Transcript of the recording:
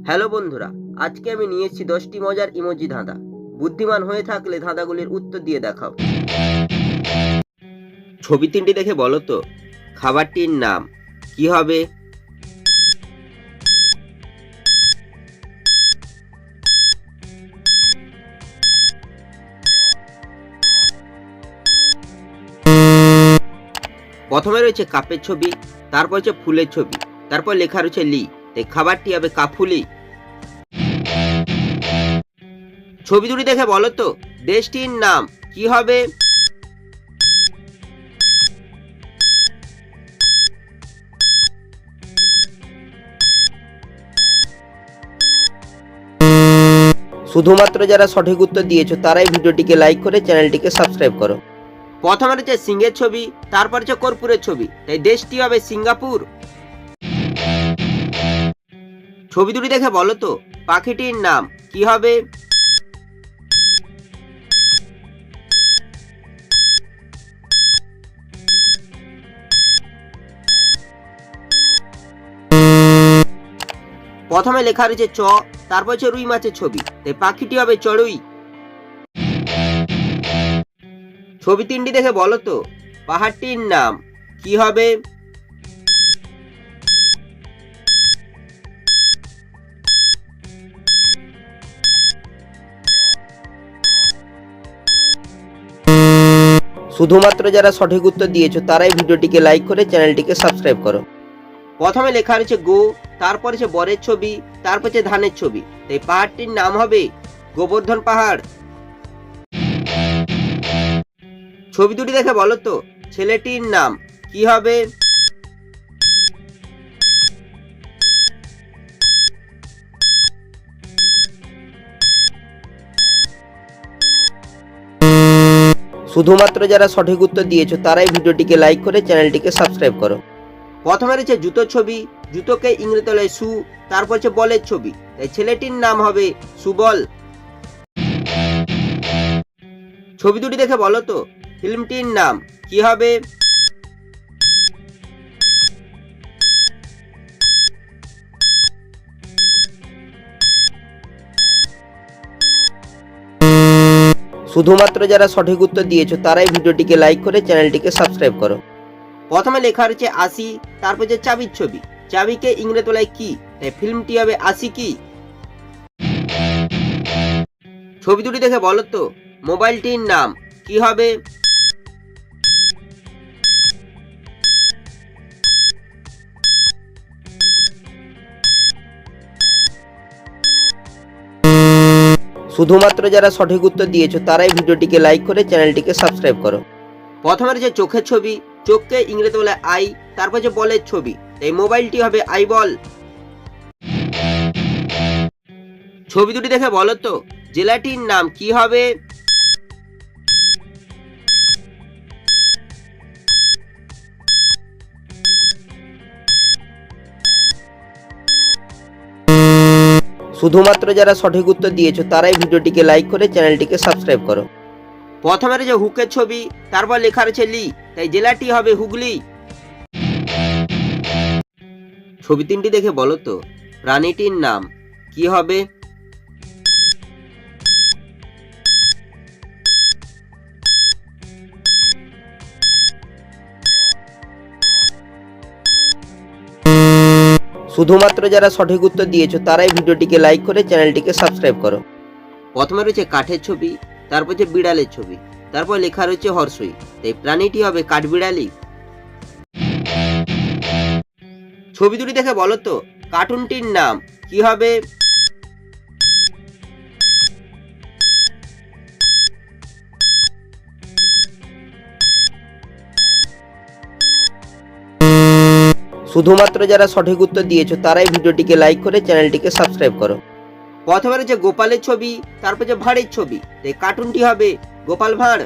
Hello বন্ধুরা, আজকে আমি নিয়ে এসেছি 10টি মজার ইমোজি ধাঁধা। বুদ্ধিমান হয়ে থাকলে ধাঁধাগুলির উত্তর দিয়ে দেখাও। ছবি তিনটি দেখে বলো তো খাবারটির নাম কি হবে? প্রথমে রয়েছে কাপের ছবি, তারপর হচ্ছে ফুলের ছবি, তারপর লেখা রয়েছে লি, তাই খাবারটি হবে কাফুলি। ছবি দুটি দেখে বলো তো দেশটির নাম কি হবে? শুধুমাত্র যারা সঠিক উত্তর দিয়েছো তারাই ভিডিওটিকে লাইক করে চ্যানেলটিকে সাবস্ক্রাইব করো। প্রথমে রয়েছে সিংহের ছবি, তারপর হচ্ছে কর্পূরের ছবি, তাই দেশটি হবে সিঙ্গাপুর। ছবি দুটি দেখে বলো তো পাখিটির নাম কি হবে? প্রথমে লেখা রয়েছে চ, তারপর হচ্ছে রুই মাছের ছবি, তাই পাখিটি হবে চড়ুই। ছবি তিনটি দেখে বলো তো পাহাড়টির নাম কি হবে? শুধুমাত্র যারা সঠিক উত্তর দিয়েছো তারাই ভিডিওটিকে লাইক করে চ্যানেলটিকে সাবস্ক্রাইব করো। প্রথমে লেখা রয়েছে গো, তারপর হচ্ছে বরের ছবি, তারপর হচ্ছে ধানের ছবি, তাই পাহাড়টির নাম হবে গোবর্ধন পাহাড়। ছবি দুটি দেখে বলো তো ছেলেটির নাম কি হবে? শুধুমাত্র যারা সঠিক উত্তর দিয়েছো তারাই ভিডিওটিকে লাইক করে চ্যানেলটিকে সাবস্ক্রাইব করো। প্রথমে রয়েছে জুতোর ছবি, জুতোকে ইংরেজিতে বলে শু, তারপর হচ্ছে বলের ছবি, তাই ছেলেটির নাম হবে সুবল। ছবি দুটি দেখে বলো তো ফিল্মটির নাম কি হবে? শুধুমাত্র যারা সঠিক উত্তর দিয়েছো তারাই ভিডিওটিকে লাইক করে চ্যানেলটিকে সাবস্ক্রাইব করো। প্রথমে লেখা রয়েছে আশি, তারপর যে চাবির ছবি, চাবিকে ইংরেজি বলে কি, তাই ফিল্মটি হবে আশি কি। ছবি দুটি দেখে বলো তো মোবাইলটির নাম কি হবে? শুধুমাত্র যারা সঠিক উত্তর দিয়েছো তারাই ভিডিওটিকে লাইক করে চ্যানেলটিকে সাবস্ক্রাইব করো। প্রথমে রয়েছে চোখের ছবি, চোখকে ইংরেজি বলে আই, তারপর যে বলের ছবি, এই মোবাইলটি হবে আই বল। ছবি দুটি দেখে বলো তো জেলাটির নাম কি হবে? শুধুমাত্র যারা সঠিক উত্তর দিয়েছো তারাই ভিডিওটিকে লাইক করে চ্যানেলটিকে সাবস্ক্রাইব করো। প্রথমে রয়েছে হুকের ছবি, তারপর লেখা রয়েছে লি, তাই জেলাটি হবে হুগলি। ছবি তিনটি দেখে বলো তো প্রাণীটির নাম কি হবে? শুধুমাত্র যারা সঠিক উত্তর দিয়েছো তারাই ভিডিওটিকে লাইক করে চ্যানেলটিকে সাবস্ক্রাইব করো। প্রথমে রয়েছে কাঠের ছবি, তারপর হচ্ছে বিড়ালের ছবি, তারপর লেখা রয়েছে হর্ষই, তাই প্রাণীটি হবে কাঠবিড়ালি। ছবি দুটি দেখে বলো তো কার্টুনটির নাম কি হবে? শুধুমাত্র যারা সঠিক উত্তর দিয়েছো তারাই ভিডিওটিকে লাইক করে চ্যানেলটিকে সাবস্ক্রাইব করো। প্রথমে রয়েছে গোপালের ছবি, তারপর যে ভাঁড়ের ছবি, তাই কার্টুনটি হবে গোপাল ভাঁড়।